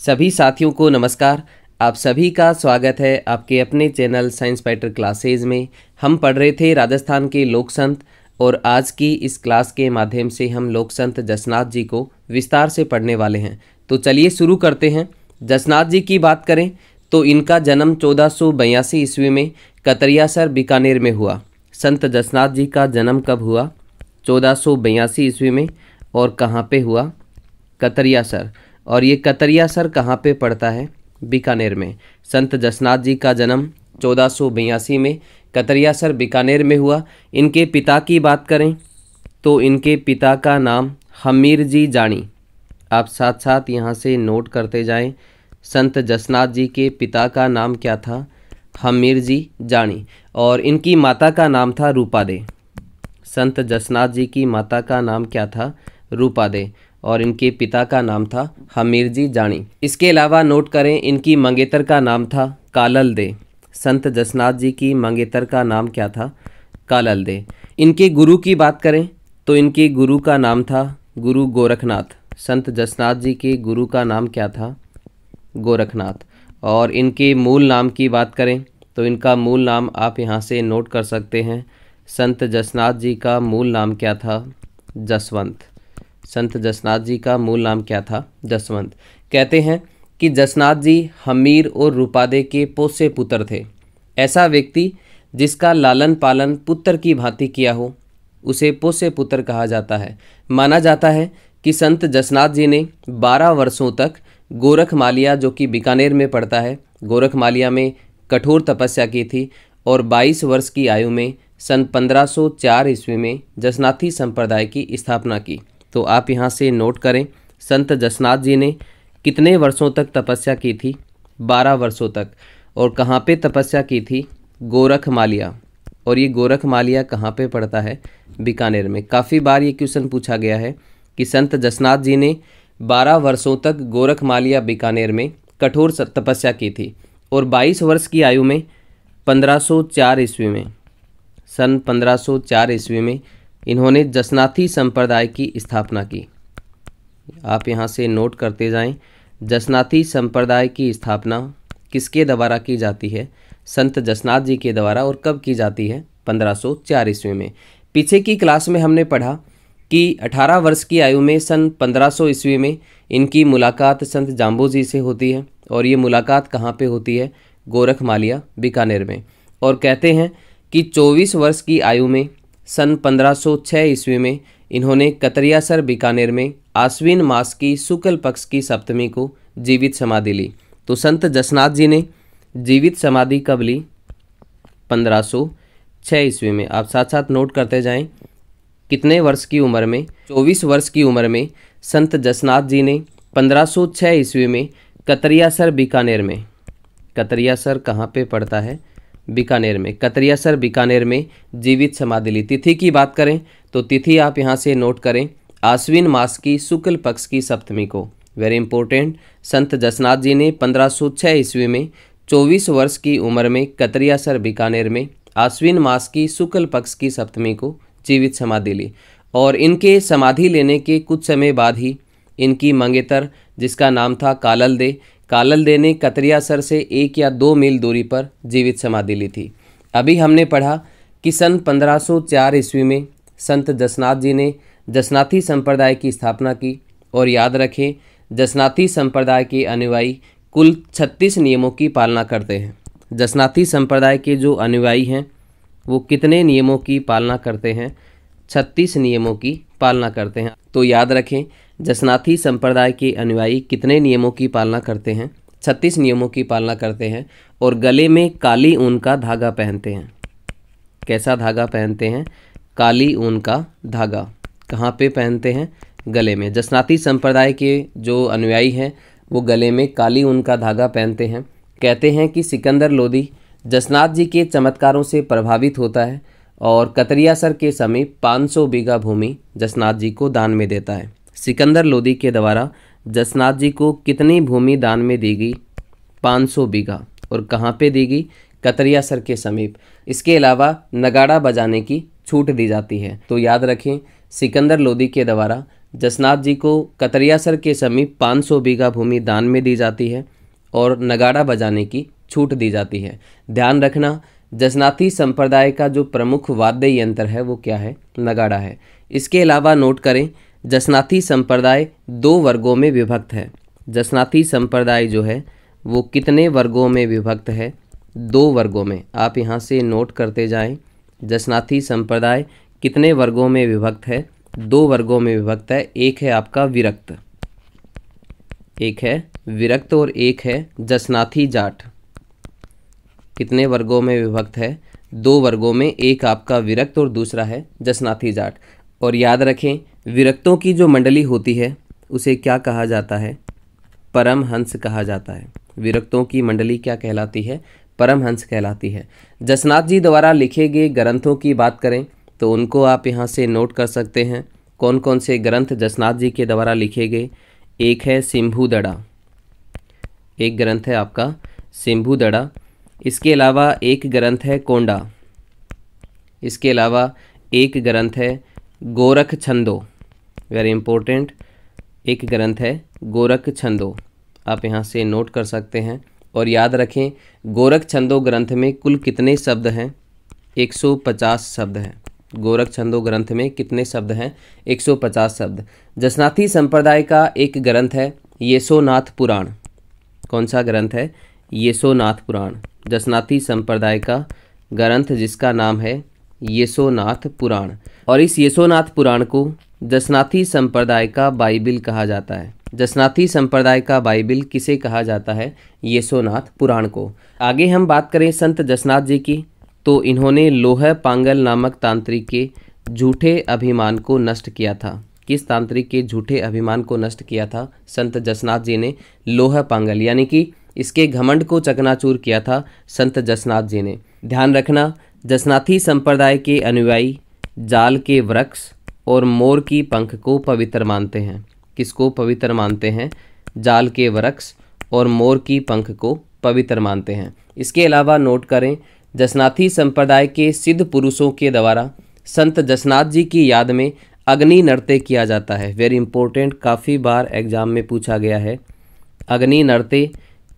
सभी साथियों को नमस्कार। आप सभी का स्वागत है आपके अपने चैनल साइंस फाइटर क्लासेज में। हम पढ़ रहे थे राजस्थान के लोक संत और आज की इस क्लास के माध्यम से हम लोक संत जसनाथ जी को विस्तार से पढ़ने वाले हैं। तो चलिए शुरू करते हैं। जसनाथ जी की बात करें तो इनका जन्म 1482 ईस्वी में कतरियासर बीकानेर में हुआ। संत जसनाथ जी का जन्म कब हुआ? 1482 ईस्वी में। और कहाँ पे हुआ? कतरियासर। और ये कतरियासर कहाँ पे पड़ता है? बीकानेर में। संत जसनाथ जी का जन्म 1482 में कतरियासर बीकानेर में हुआ। इनके पिता की बात करें तो इनके पिता का नाम हमीर जी जानी। आप साथ साथ यहाँ से नोट करते जाएं। संत जसनाथ जी के पिता का नाम क्या था? हमीर जी जानी। और इनकी माता का नाम था रूपा दे। संत जसनाथ जी की माता का नाम क्या था? रूपा दे। और इनके पिता का नाम था हमीर जी जानी। इसके अलावा नोट करें इनकी मंगेतर का नाम था कालल दे। संत जसनाथ जी की मंगेतर का नाम क्या था? कालल दे। इनके गुरु की बात करें तो इनके गुरु का नाम था गुरु गोरखनाथ। संत जसनाथ जी के गुरु का नाम क्या था? गोरखनाथ। और इनके मूल नाम की बात करें तो इनका मूल नाम आप यहाँ से नोट कर सकते हैं। संत जसनाथ जी का मूल नाम क्या था? जसवंत। संत जसनाथ जी का मूल नाम क्या था? जसवंत। कहते हैं कि जसनाथ जी हमीर और रूपादे के पोसे पुत्र थे। ऐसा व्यक्ति जिसका लालन पालन पुत्र की भांति किया हो उसे पोसे पुत्र कहा जाता है। माना जाता है कि संत जसनाथ जी ने 12 वर्षों तक गोरखमालिया, जो कि बीकानेर में पड़ता है, गोरखमालिया में कठोर तपस्या की थी और 22 वर्ष की आयु में सन 1504 ईस्वी में जसनाथी संप्रदाय की स्थापना की। तो आप यहाँ से नोट करें संत जसनाथ जी ने कितने वर्षों तक तपस्या की थी? 12 वर्षों तक। और कहाँ पे तपस्या की थी? गोरखमालिया। और ये गोरखमालिया कहाँ पे पड़ता है? बीकानेर में। काफ़ी बार ये क्वेश्चन पूछा गया है कि संत जसनाथ जी ने 12 वर्षों तक गोरखमालिया बीकानेर में कठोर तपस्या की थी और 22 वर्ष की आयु में 1504 ईस्वी में, सन 1504 ईस्वी में इन्होंने जसनाथी संप्रदाय की स्थापना की। आप यहाँ से नोट करते जाएं। जसनाथी संप्रदाय की स्थापना किसके द्वारा की जाती है? संत जसनाथ जी के द्वारा। और कब की जाती है? 1504 ईस्वी में। पीछे की क्लास में हमने पढ़ा कि 18 वर्ष की आयु में सन 1500 ईस्वी में इनकी मुलाकात संत जाम्बू जी से होती है। और ये मुलाकात कहाँ पे होती है? गोरखमालिया बीकानेर में। और कहते हैं कि 24 वर्ष की आयु में सन 1506 ईस्वी में इन्होंने कतरियासर बीकानेर में आश्विन मास की शुक्ल पक्ष की सप्तमी को जीवित समाधि ली। तो संत जसनाथ जी ने जीवित समाधि कब ली? 1506 ईस्वी में। आप साथ साथ नोट करते जाएं। कितने वर्ष की उम्र में? 24 वर्ष की उम्र में संत जसनाथ जी ने 1506 ईस्वी में कतरियासर बीकानेर में, कतरियासर कहाँ पे पड़ता है? बीकानेर में। कतरियासर बीकानेर में जीवित समाधि ली। तिथि की बात करें तो तिथि आप यहाँ से नोट करें, आश्विन मास की शुक्ल पक्ष की सप्तमी को। Very important. संत जसनाथ जी ने 1506 ईस्वी में 24 वर्ष की उम्र में कतरियासर बीकानेर में आश्विन मास की शुक्ल पक्ष की सप्तमी को जीवित समाधि ली। और इनके समाधि लेने के कुछ समय बाद ही इनकी मंगेतर, जिसका नाम था कालल दे, कालल दे ने कतरियासर से 1 या 2 मील दूरी पर जीवित समाधि ली थी। अभी हमने पढ़ा कि सन 1504 ईस्वी में संत जसनाथ जी ने जसनाथी संप्रदाय की स्थापना की। और याद रखें, जसनाथी संप्रदाय के अनुयायी कुल 36 नियमों की पालना करते हैं। जसनाथी संप्रदाय के जो अनुयायी हैं वो कितने नियमों की पालना करते हैं? 36 नियमों की पालना करते हैं। तो याद रखें, जसनाथी संप्रदाय के अनुयायी कितने नियमों की पालना करते हैं? 36 नियमों की पालना करते हैं। और गले में काली ऊन का धागा पहनते हैं। कैसा धागा पहनते हैं? काली ऊन का धागा। कहाँ पे पहनते हैं? गले में। जसनाथी संप्रदाय के जो अनुयायी हैं वो गले में काली ऊन का धागा पहनते हैं। कहते हैं कि सिकंदर लोदी जसनाथ जी के चमत्कारों से प्रभावित होता है और कतरियासर के समीप 500 बीघा भूमि जसनाथ जी को दान में देता है। सिकंदर लोदी के द्वारा जसनाथ जी को कितनी भूमि दान में दी गई? 500 बीघा। और कहाँ पे दी गई? कतरियासर के समीप। इसके अलावा नगाड़ा बजाने की छूट दी जाती है। तो याद रखें, सिकंदर लोदी के द्वारा जसनाथ जी को कतरियासर के समीप 500 बीघा भूमि दान में दी जाती है और नगाड़ा बजाने की छूट दी जाती है। ध्यान रखना, जसनाथी संप्रदाय का जो प्रमुख वाद्य यंत्र है वो क्या है? नगाड़ा है। इसके अलावा नोट करें, जसनाथी संप्रदाय 2 वर्गों में विभक्त है। जसनाथी संप्रदाय जो है वो कितने वर्गों में विभक्त है? 2 वर्गों में। आप यहाँ से नोट करते जाएं। जसनाथी संप्रदाय कितने वर्गों में विभक्त है? 2 वर्गों में विभक्त है। एक है आपका विरक्त, एक है विरक्त और एक है जसनाथी जाट। कितने वर्गों में विभक्त है? 2 वर्गों में। एक आपका विरक्त और दूसरा है जसनाथी जाट। और याद रखें, विरक्तों की जो मंडली होती है उसे क्या कहा जाता है? परमहंस कहा जाता है। विरक्तों की मंडली क्या कहलाती है? परमहंस कहलाती है। जसनाथ जी द्वारा लिखे गए ग्रंथों की बात करें तो उनको आप यहाँ से नोट कर सकते हैं। कौन कौन से ग्रंथ जसनाथ जी के द्वारा लिखे गए? एक है सिंभुदड़ा, एक ग्रंथ है आपका सिंभुदड़ा। इसके अलावा एक ग्रंथ है कोंडा। इसके अलावा एक ग्रंथ है गोरख छंदो, वेरी इंपॉर्टेंट। एक ग्रंथ है गोरख छंदो, आप यहाँ से नोट कर सकते हैं। और याद रखें, गोरख छंदो ग्रंथ में कुल कितने शब्द हैं? 150 शब्द हैं। गोरख छंदो ग्रंथ में कितने शब्द हैं? 150 शब्द। जसनाथी संप्रदाय का एक ग्रंथ है येसोनाथ पुराण। कौन सा ग्रंथ है? येसोनाथ पुराण। जसनाथी संप्रदाय का ग्रंथ जिसका नाम है येसोनाथ पुराण। और इस येसोनाथ पुराण को जसनाथी संप्रदाय का बाइबिल कहा जाता है। जसनाथी संप्रदाय का बाइबिल किसे कहा जाता है? येसोनाथ पुराण को। आगे हम बात करें संत जसनाथ जी की, तो इन्होंने लोह पांगल नामक तांत्रिक के झूठे अभिमान को नष्ट किया था। किस तांत्रिक के झूठे अभिमान को नष्ट किया था? संत जसनाथ जी ने लोह पांगल यानी कि इसके घमंड को चकनाचूर किया था संत जसनाथ जी ने। ध्यान रखना, जसनाथी संप्रदाय के अनुयायी जाल के वृक्ष और मोर की पंख को पवित्र मानते हैं। किसको पवित्र मानते हैं? जाल के वृक्ष और मोर की पंख को पवित्र मानते हैं। इसके अलावा नोट करें, जसनाथी संप्रदाय के सिद्ध पुरुषों के द्वारा संत जसनाथ जी की याद में अग्नि नृत्य किया जाता है। वेरी इंपॉर्टेंट, काफ़ी बार एग्जाम में पूछा गया है। अग्नि नृत्य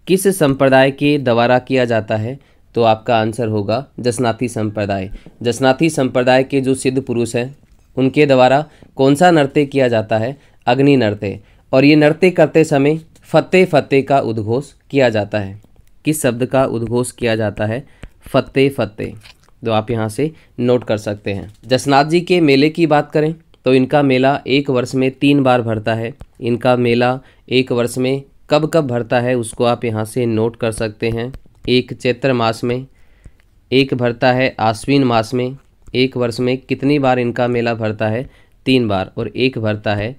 किस संप्रदाय के द्वारा किया जाता है? तो आपका आंसर होगा जसनाथी संप्रदाय। जसनाथी संप्रदाय के जो सिद्ध पुरुष हैं उनके द्वारा कौन सा नृत्य किया जाता है? अग्नि नृत्य। और ये नृत्य करते समय फतेह फतेह का उद्घोष किया जाता है। किस शब्द का उद्घोष किया जाता है? फतेह फतेह। तो आप यहाँ से नोट कर सकते हैं। जसनाथ जी के मेले की बात करें तो इनका मेला 1 वर्ष में 3 बार भरता है। इनका मेला 1 वर्ष में कब कब भरता है उसको आप यहाँ से नोट कर सकते हैं। एक चैत्र मास में, एक भरता है आश्विन मास में। 1 वर्ष में कितनी बार इनका मेला भरता है? 3 बार। और एक भरता है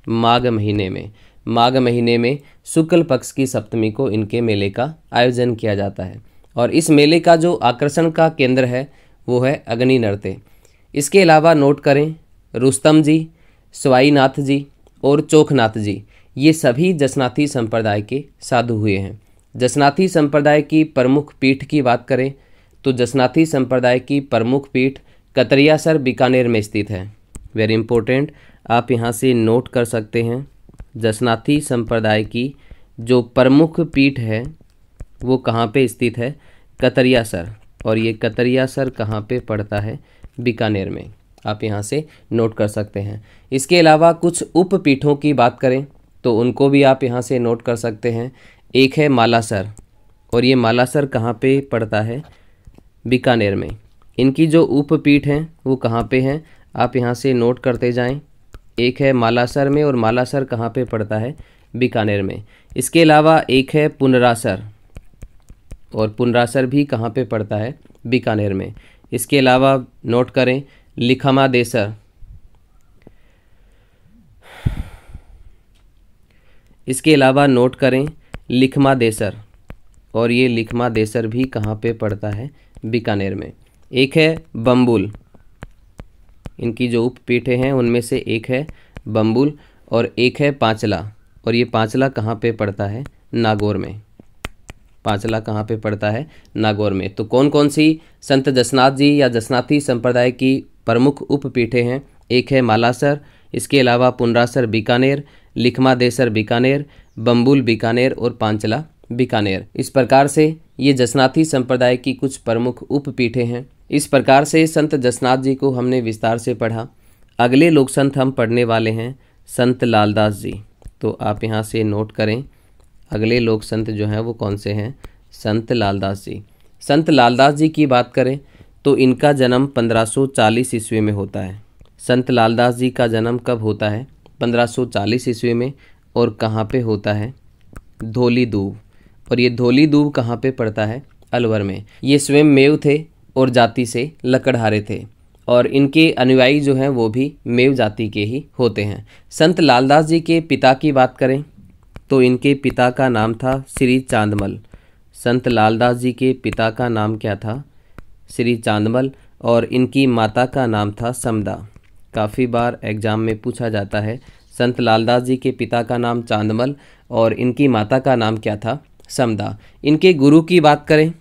माघ महीने में। माघ महीने में शुक्ल पक्ष की सप्तमी को इनके मेले का आयोजन किया जाता है। और इस मेले का जो आकर्षण का केंद्र है वो है अग्नि नृत्य। इसके अलावा नोट करें, रुस्तम जी, स्वाईनाथ जी और चोखनाथ जी, ये सभी जसनाथी संप्रदाय के साधु हुए हैं। जसनाथी संप्रदाय की प्रमुख पीठ की बात करें तो जसनाथी संप्रदाय की प्रमुख पीठ कतरियासर बीकानेर में स्थित है। वेरी इंपॉर्टेंट, आप यहाँ से नोट कर सकते हैं। जसनाथी संप्रदाय की जो प्रमुख पीठ है वो कहाँ पे स्थित है? कतरियासर। और ये कतरियासर कहाँ पे पड़ता है? बीकानेर में। आप यहाँ से नोट कर सकते हैं। इसके अलावा कुछ उपपीठों की बात करें तो उनको भी आप यहाँ से नोट कर सकते हैं। एक है मालासर, और ये मालासर कहाँ पे पड़ता है? बीकानेर में। इनकी जो उपपीठ हैं वो कहाँ पे हैं? आप यहाँ से नोट करते जाएं। एक है मालासर में, और मालासर कहाँ पे पड़ता है? बीकानेर में। इसके अलावा एक है पुनरासर, और पुनरासर भी कहाँ पे पड़ता है? बीकानेर में। इसके अलावा नोट करें लिखमादेसर। इसके अलावा नोट करें लिखमादेसर, और ये लिखमादेसर भी कहाँ पे पड़ता है? बीकानेर में। एक है बम्बुल, इनकी जो उपपीठें हैं उनमें से एक है बम्बुल, और एक है पांचला, और ये पांचला कहाँ पे पड़ता है? नागौर में। पांचला कहाँ पे पड़ता है? नागौर में। तो कौन कौन सी संत जसनाथ जी या जसनाथी संप्रदाय की प्रमुख उपपीठें हैं? एक है मालासर, इसके अलावा पुनरासर बीकानेर, लिखमादेसर बीकानेर, बम्बुल बीकानेर और पांचला बीकानेर। इस प्रकार से ये जसनाथी संप्रदाय की कुछ प्रमुख उपपीठें हैं। इस प्रकार से संत जसनाथ जी को हमने विस्तार से पढ़ा। अगले लोक संत हम पढ़ने वाले हैं संत लालदास जी। तो आप यहाँ से नोट करें, अगले लोक संत जो हैं वो कौन से हैं? संत लालदास जी। संत लालदास जी की बात करें तो इनका जन्म 1540 ईस्वी में होता है। संत लालदास जी का जन्म कब होता है? 1540 ईस्वी में। और कहाँ पे होता है? धौली दूब। और ये धौली दूब कहाँ पे पड़ता है? अलवर में। ये स्वयं मेव थे और जाति से लकड़हारे थे और इनके अनुयायी जो हैं वो भी मेव जाति के ही होते हैं। संत लालदास जी के पिता की बात करें तो इनके पिता का नाम था श्री चांदमल। संत लालदास जी के पिता का नाम क्या था? श्री चांदमल। और इनकी माता का नाम था समदा। काफ़ी बार एग्जाम में पूछा जाता है। संत लालदास जी के पिता का नाम चांदमल और इनकी माता का नाम क्या था? समदा। इनके गुरु की बात करें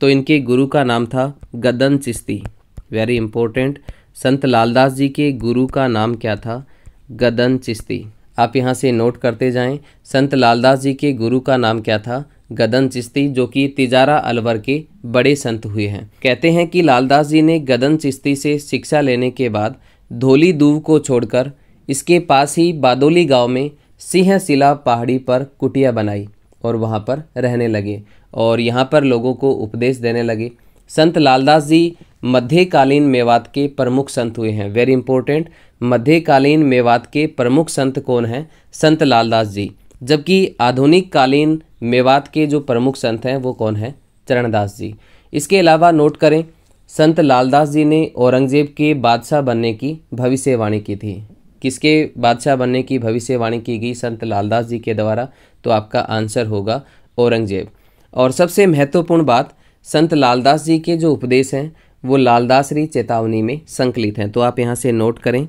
तो इनके गुरु का नाम था गदन चिश्ती। Very important. संत लालदास जी के गुरु का नाम क्या था? गदन चिश्ती। आप यहाँ से नोट करते जाएं। संत लालदास जी के गुरु का नाम क्या था? गदन चिश्ती, जो कि तिजारा अलवर के बड़े संत हुए हैं। कहते हैं कि लालदास जी ने गदन चिश्ती से शिक्षा लेने के बाद धौली दूब को छोड़कर इसके पास ही बादोली गांव में सिंहशिला पहाड़ी पर कुटिया बनाई और वहां पर रहने लगे और यहां पर लोगों को उपदेश देने लगे। संत लालदास जी मध्यकालीन मेवात के प्रमुख संत हुए हैं। Very important. मध्यकालीन मेवात के प्रमुख संत कौन हैं? संत लालदास जी। जबकि आधुनिक कालीन मेवात के जो प्रमुख संत हैं वो कौन है? चरणदास जी। इसके अलावा नोट करें, संत लालदास जी ने औरंगजेब के बादशाह बनने की भविष्यवाणी की थी। किसके बादशाह बनने की भविष्यवाणी की गई? संत लालदास जी के द्वारा। तो आपका आंसर होगा औरंगजेब। और सबसे महत्वपूर्ण बात, संत लालदास जी के जो उपदेश हैं वो लालदासरी चेतावनी में संकलित हैं। तो आप यहाँ से नोट करें,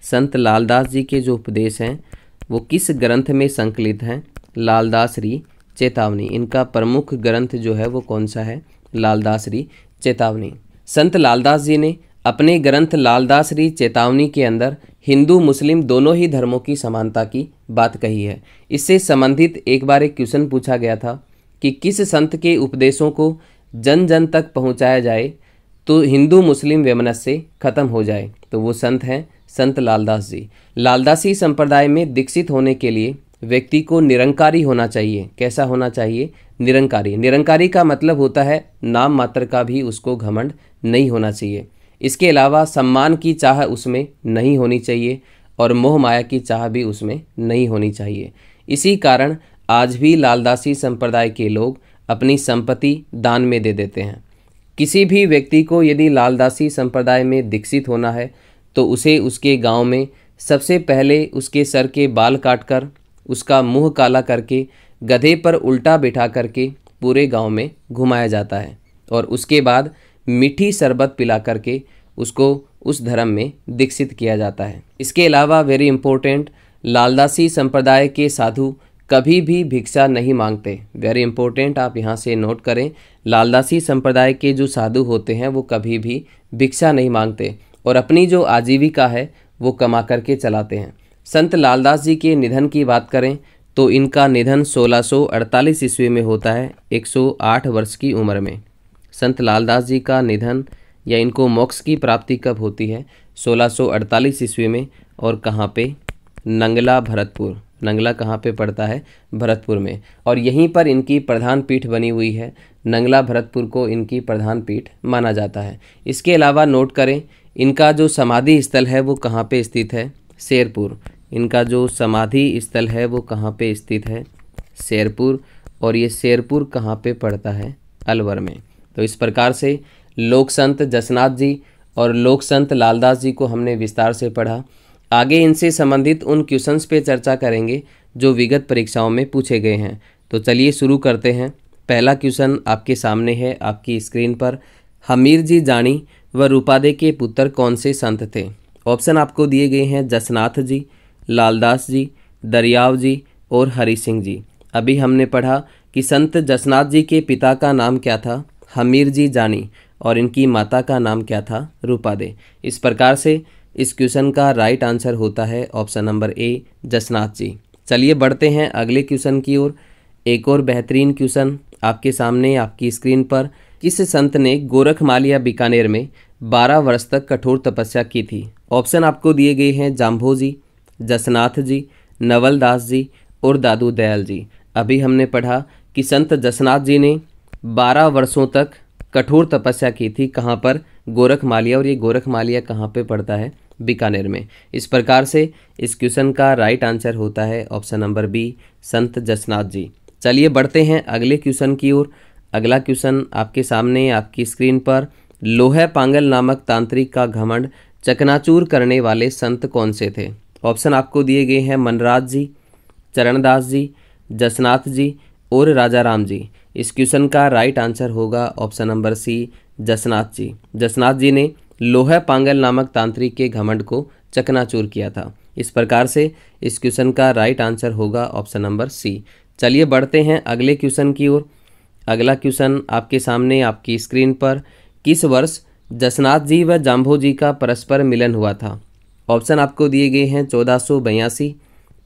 संत लालदास जी के जो उपदेश हैं वो किस ग्रंथ में संकलित हैं? लालदासरी चेतावनी। इनका प्रमुख ग्रंथ जो है वो कौन सा है? लालदासरी चेतावनी। संत लालदास जी ने अपने ग्रंथ लालदासरी चेतावनी के अंदर हिंदू मुस्लिम दोनों ही धर्मों की समानता की बात कही है। इससे संबंधित एक बार एक क्वेश्चन पूछा गया था कि किस संत के उपदेशों को जन जन तक पहुंचाया जाए तो हिंदू मुस्लिम वैमनस्य खत्म हो जाए? तो वो संत हैं संत लालदास जी। लालदासी संप्रदाय में दीक्षित होने के लिए व्यक्ति को निरंकारी होना चाहिए। कैसा होना चाहिए? निरंकारी। निरंकारी का मतलब होता है नाम मात्र का भी उसको घमंड नहीं होना चाहिए। इसके अलावा सम्मान की चाह उसमें नहीं होनी चाहिए और मोह माया की चाह भी उसमें नहीं होनी चाहिए। इसी कारण आज भी लालदासी संप्रदाय के लोग अपनी संपत्ति दान में दे देते हैं। किसी भी व्यक्ति को यदि लालदासी संप्रदाय में दीक्षित होना है तो उसे उसके गांव में सबसे पहले उसके सर के बाल काटकर, उसका मुंह काला करके, गधे पर उल्टा बिठा करके पूरे गांव में घुमाया जाता है और उसके बाद मीठी शरबत पिला करके उसको उस धर्म में दीक्षित किया जाता है। इसके अलावा वेरी इंपॉर्टेंट, लालदासी संप्रदाय के साधु कभी भी भिक्षा नहीं मांगते। वेरी इंपॉर्टेंट, आप यहाँ से नोट करें। लालदासी संप्रदाय के जो साधु होते हैं वो कभी भी भिक्षा नहीं मांगते और अपनी जो आजीविका है वो कमा करके चलाते हैं। संत लालदास जी के निधन की बात करें तो इनका निधन 1648 ईस्वी में होता है, 108 वर्ष की उम्र में। संत लालदास जी का निधन या इनको मोक्ष की प्राप्ति कब होती है? 1648 ईस्वी में। और कहाँ पे? नंगला, भरतपुर। नंगला कहाँ पे पड़ता है? भरतपुर में। और यहीं पर इनकी प्रधान पीठ बनी हुई है। नंगला भरतपुर को इनकी प्रधान पीठ माना जाता है। इसके अलावा नोट करें, इनका जो समाधि स्थल है वो कहाँ पे स्थित है? शेरपुर। इनका जो समाधि स्थल है वो कहाँ पे स्थित है? शेरपुर। और ये शेरपुर कहाँ पे पड़ता है? अलवर में। तो इस प्रकार से लोक संत जसनाथ जी और लोक संत लालदास जी को हमने विस्तार से पढ़ा। आगे इनसे संबंधित उन क्वेश्चंस पे चर्चा करेंगे जो विगत परीक्षाओं में पूछे गए हैं। तो चलिए शुरू करते हैं। पहला क्वेश्चन आपके सामने है आपकी स्क्रीन पर। हमीर जी जानी व रूपादे के पुत्र कौन से संत थे? ऑप्शन आपको दिए गए हैं जसनाथ जी, लालदास जी, दरियाव जी और हरि सिंह जी। अभी हमने पढ़ा कि संत जसनाथ जी के पिता का नाम क्या था? हमीर जी जानी। और इनकी माता का नाम क्या था? रूपादे। इस प्रकार से इस क्वेश्चन का राइट आंसर होता है option number A Jasnath ji. चलिए बढ़ते हैं अगले क्वेश्चन की ओर। एक और बेहतरीन क्वेश्चन आपके सामने आपकी स्क्रीन पर। किस संत ने गोरखमालिया बीकानेर में 12 वर्ष तक कठोर तपस्या की थी? ऑप्शन आपको दिए गए हैं जाम्भो जी, जसनाथ जी, नवल दास जी और दादू दयाल जी। अभी हमने पढ़ा कि संत जसनाथ जी ने 12 वर्षों तक कठोर तपस्या की थी। कहाँ पर? गोरखमालिया। और ये गोरखमालिया कहाँ पे पड़ता है? बीकानेर में। इस प्रकार से इस क्वेश्चन का राइट आंसर होता है ऑप्शन नंबर बी संत जसनाथ जी। चलिए बढ़ते हैं अगले क्वेश्चन की ओर। अगला क्वेश्चन आपके सामने आपकी स्क्रीन पर। लोहे पांगल नामक तांत्रिक का घमंड चकनाचूर करने वाले संत कौन से थे? ऑप्शन आपको दिए गए हैं मनराज जी, चरणदास जी, जसनाथ जी और राजा राम जी। इस क्वेश्चन का राइट आंसर होगा option number C Jasnath ji. Jasnath ji ने लोहे पांगल नामक तांत्रिक के घमंड को चकनाचूर किया था। इस प्रकार से इस क्वेश्चन का राइट आंसर होगा ऑप्शन नंबर सी। चलिए बढ़ते हैं अगले क्वेश्चन की ओर। अगला क्वेश्चन आपके सामने आपकी स्क्रीन पर। किस वर्ष जसनाथ जी व जाम्भो जी का परस्पर मिलन हुआ था? ऑप्शन आपको दिए गए हैं 1482,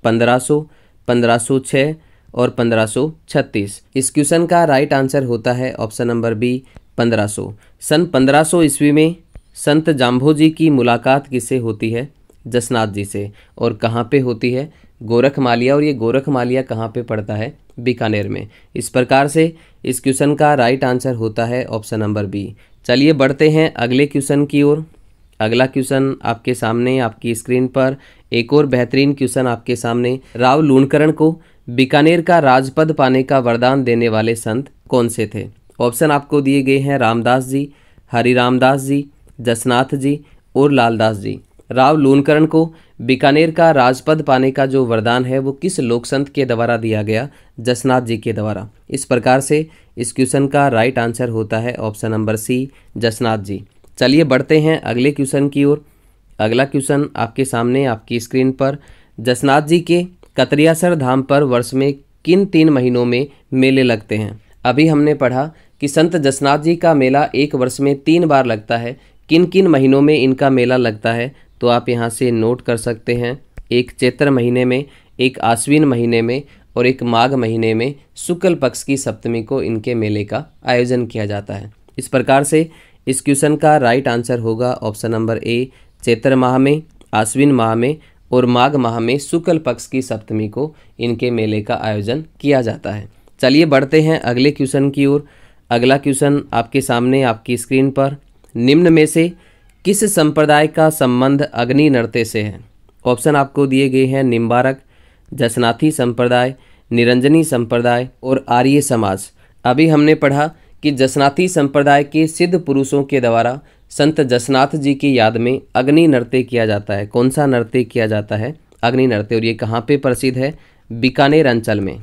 1500, 1506 और 1536। इस क्वेश्चन का राइट आंसर होता है ऑप्शन नंबर बी 1500। सन 1500 ईस्वी में संत जाम्भो जी की मुलाकात किससे होती है? जसनाथ जी से। और कहाँ पे होती है? गोरखमालिया। और ये गोरखमालिया कहाँ पे पड़ता है? बीकानेर में। इस प्रकार से इस क्वेश्चन का राइट आंसर होता है ऑप्शन नंबर बी। चलिए बढ़ते हैं अगले क्वेश्चन की ओर। अगला क्वेश्चन आपके सामने आपकी स्क्रीन पर। एक और बेहतरीन क्वेश्चन आपके सामने। राव लूणकरण को बीकानेर का राजपद पाने का वरदान देने वाले संत कौन से थे? ऑप्शन आपको दिए गए हैं रामदास जी, हरि रामदास जी, जसनाथ जी और लालदास जी। राव लूणकरण को बीकानेर का राजपद पाने का जो वरदान है वो किस लोक संत के द्वारा दिया गया? जसनाथ जी के द्वारा। इस प्रकार से इस क्वेश्चन का राइट आंसर होता है option number C Jasnath ji. चलिए बढ़ते हैं अगले क्वेश्चन की ओर। अगला क्वेश्चन आपके सामने आपकी स्क्रीन पर। जसनाथ जी के कतरियासर धाम पर वर्ष में किन 3 महीनों में मेले लगते हैं? अभी हमने पढ़ा कि संत जसनाथ जी का मेला एक वर्ष में 3 बार लगता है। किन किन महीनों में इनका मेला लगता है? तो आप यहाँ से नोट कर सकते हैं। एक चैत्र महीने में, एक आश्विन महीने में और एक माघ महीने में शुक्ल पक्ष की सप्तमी को इनके मेले का आयोजन किया जाता है। इस प्रकार से इस क्वेश्चन का राइट आंसर होगा ऑप्शन नंबर ए चैत्र माह में, आश्विन माह में और माघ माह में शुक्ल पक्ष की सप्तमी को इनके मेले का आयोजन किया जाता है। चलिए बढ़ते हैं अगले क्वेश्चन की ओर। अगला क्वेश्चन आपके सामने आपकी स्क्रीन पर। निम्न में से किस संप्रदाय का संबंध अग्नि नृत्य से है? ऑप्शन आपको दिए गए हैं निम्बारक, जसनाथी संप्रदाय, निरंजनी संप्रदाय और आर्य समाज। अभी हमने पढ़ा कि जसनाथी संप्रदाय के सिद्ध पुरुषों के द्वारा संत जसनाथ जी की याद में अग्नि नृत्य किया जाता है। कौन सा नृत्य किया जाता है? अग्नि नृत्य। और ये कहाँ पे प्रसिद्ध है? बीकानेर अंचल में।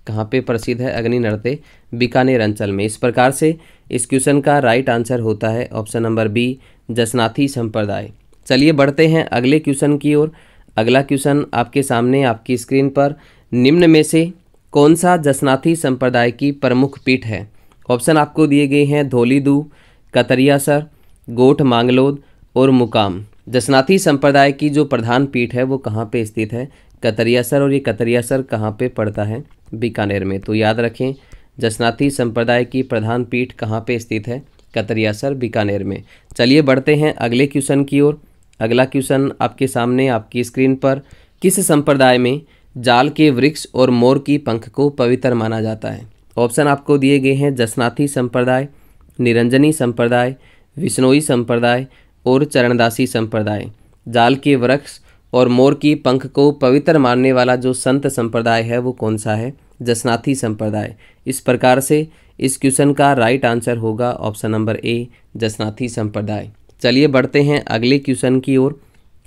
कहाँ पे प्रसिद्ध है अग्नि नृत्य? बीकानेर अंचल में। इस प्रकार से इस क्वेश्चन का राइट आंसर होता है ऑप्शन नंबर बी जसनाथी संप्रदाय। चलिए बढ़ते हैं अगले क्वेश्चन की ओर। अगला क्वेश्चन आपके सामने आपकी स्क्रीन पर। निम्न में से कौन सा जसनाथी संप्रदाय की प्रमुख पीठ है? ऑप्शन आपको दिए गए हैं धौलीदू, कतरियासर, गोठ मांगलोद और मुकाम। जसनाथी संप्रदाय की जो प्रधान पीठ है वो कहाँ पे स्थित है? कतरियासर। और ये कतरियासर कहाँ पे पड़ता है? बीकानेर में। तो याद रखें जसनाथी संप्रदाय की प्रधान पीठ कहाँ पे स्थित है? कतरियासर, बीकानेर में। चलिए बढ़ते हैं अगले क्वेश्चन की ओर। अगला क्वेश्चन आपके सामने आपकी स्क्रीन पर। किस संप्रदाय में जाल के वृक्ष और मोर की पंख को पवित्र माना जाता है? ऑप्शन आपको दिए गए हैं जसनाथी संप्रदाय, निरंजनी संप्रदाय, विष्णोई संप्रदाय और चरणदासी संप्रदाय। जाल के वृक्ष और मोर की पंख को पवित्र मानने वाला जो संत संप्रदाय है वो कौन सा है? जसनाथी संप्रदाय। इस प्रकार से इस क्वेश्चन का राइट आंसर होगा ऑप्शन नंबर ए जसनाथी संप्रदाय। चलिए बढ़ते हैं अगले क्वेश्चन की ओर।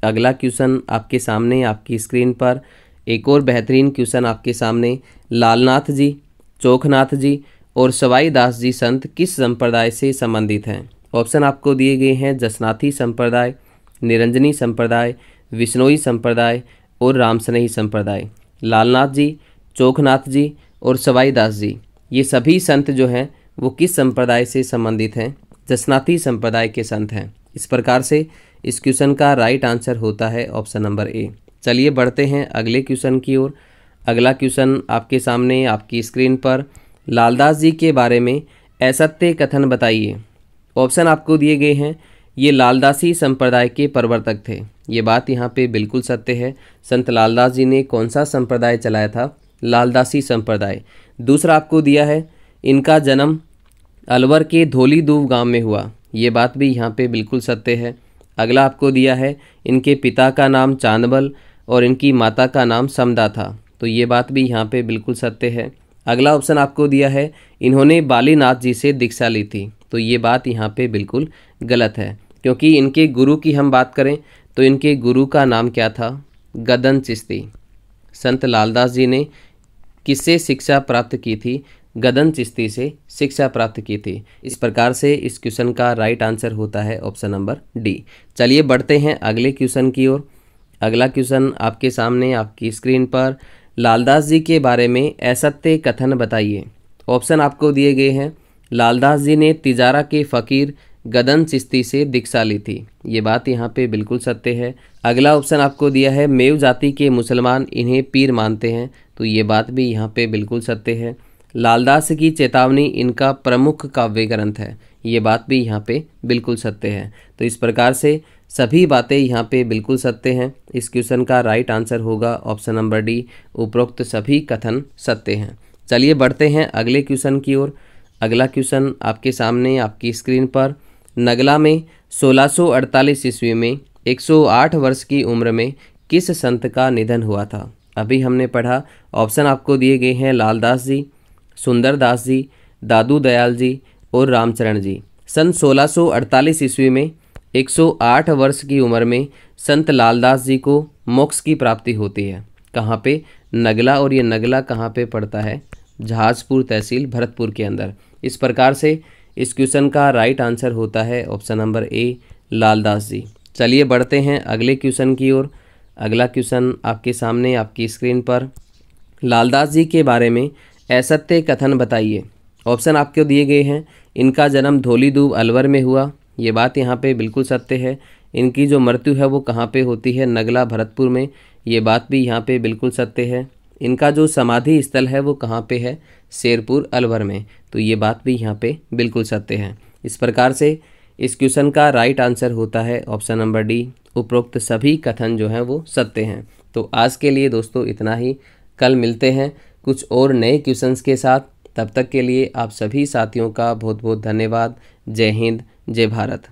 अगला क्वेश्चन आपके सामने आपकी स्क्रीन पर। एक और बेहतरीन क्वेश्चन आपके सामने। लालनाथ जी, चोखनाथ जी और सवाई दास जी संत किस संप्रदाय से संबंधित हैं? ऑप्शन आपको दिए गए हैं जसनाथी संप्रदाय, निरंजनी संप्रदाय, विष्णोई संप्रदाय और रामसनेही संप्रदाय। लालनाथ जी, चोखनाथ जी और सवाई दास जी ये सभी संत जो हैं वो किस संप्रदाय से संबंधित हैं? जसनाथी संप्रदाय के संत हैं। इस प्रकार से इस क्वेश्चन का राइट आंसर होता है ऑप्शन नंबर ए। चलिए बढ़ते हैं अगले क्वेश्चन की ओर। अगला क्वेश्चन आपके सामने आपकी स्क्रीन पर, लालदास जी के बारे में असत्य कथन बताइए। ऑप्शन आपको दिए गए हैं। ये लालदासी संप्रदाय के प्रवर्तक थे, ये बात यहाँ पे बिल्कुल सत्य है। संत लालदास जी ने कौन सा संप्रदाय चलाया था? लालदासी संप्रदाय। दूसरा आपको दिया है, इनका जन्म अलवर के धौली दूब गांव में हुआ, ये बात भी यहाँ पे बिल्कुल सत्य है। अगला आपको दिया है, इनके पिता का नाम चांदबल और इनकी माता का नाम समदा था, तो ये बात भी यहाँ पे बिल्कुल सत्य है। अगला ऑप्शन आपको दिया है, इन्होंने बालीनाथ जी से दीक्षा ली थी, तो ये बात यहाँ पे बिल्कुल गलत है, क्योंकि इनके गुरु की हम बात करें तो इनके गुरु का नाम क्या था? गदन चिश्ती। संत लालदास जी ने किससे शिक्षा प्राप्त की थी? गदन चिश्ती से शिक्षा प्राप्त की थी। इस प्रकार से इस क्वेश्चन का राइट आंसर होता है ऑप्शन नंबर डी। चलिए बढ़ते हैं अगले क्वेश्चन की ओर। अगला क्वेश्चन आपके सामने आपकी स्क्रीन पर, लालदास जी के बारे में असत्य कथन बताइए। ऑप्शन आपको दिए गए हैं। लालदास जी ने तिजारा के फ़कीर गदन चिश्ती से दीक्षा ली थी, ये बात यहाँ पे बिल्कुल सत्य है। अगला ऑप्शन आपको दिया है, मेव जाति के मुसलमान इन्हें पीर मानते हैं, तो ये बात भी यहाँ पे बिल्कुल सत्य है। लालदास की चेतावनी इनका प्रमुख काव्य ग्रंथ है, ये बात भी यहाँ पे बिल्कुल सत्य है। तो इस प्रकार से सभी बातें यहाँ पे बिल्कुल सत्य हैं। इस क्वेश्चन का राइट आंसर होगा ऑप्शन नंबर डी, उपरोक्त सभी कथन सत्य हैं। चलिए बढ़ते हैं अगले क्वेश्चन की ओर। अगला क्वेश्चन आपके सामने आपकी स्क्रीन पर, नगला में 1648 ईस्वी में 108 वर्ष की उम्र में किस संत का निधन हुआ था? अभी हमने पढ़ा। ऑप्शन आपको दिए गए हैं, लालदास जी, सुंदरदास जी, दादू दयाल जी और रामचरण जी। सन 1648 ईस्वी में 108 वर्ष की उम्र में संत लालदास जी को मोक्ष की प्राप्ति होती है। कहाँ पे? नगला। और ये नगला कहाँ पे पड़ता है? जहाजपुर तहसील भरतपुर के अंदर। इस प्रकार से इस क्वेश्चन का राइट आंसर होता है ऑप्शन नंबर ए, लालदास जी। चलिए बढ़ते हैं अगले क्वेश्चन की ओर। अगला क्वेश्चन आपके सामने आपकी स्क्रीन पर, लालदास जी के बारे में असत्य कथन बताइए। ऑप्शन आपको दिए गए हैं। इनका जन्म धौली दूब अलवर में हुआ, ये बात यहाँ पे बिल्कुल सत्य है। इनकी जो मृत्यु है वो कहाँ पे होती है? नगला भरतपुर में, ये बात भी यहाँ पे बिल्कुल सत्य है। इनका जो समाधि स्थल है वो कहाँ पे है? शेरपुर अलवर में, तो ये बात भी यहाँ पे बिल्कुल सत्य है। इस प्रकार से इस क्वेश्चन का राइट आंसर होता है ऑप्शन नंबर डी, उपरोक्त सभी कथन जो हैं वो सत्य हैं। तो आज के लिए दोस्तों इतना ही। कल मिलते हैं कुछ और नए क्वेश्चंस के साथ। तब तक के लिए आप सभी साथियों का बहुत बहुत धन्यवाद। जय हिंद, जय भारत।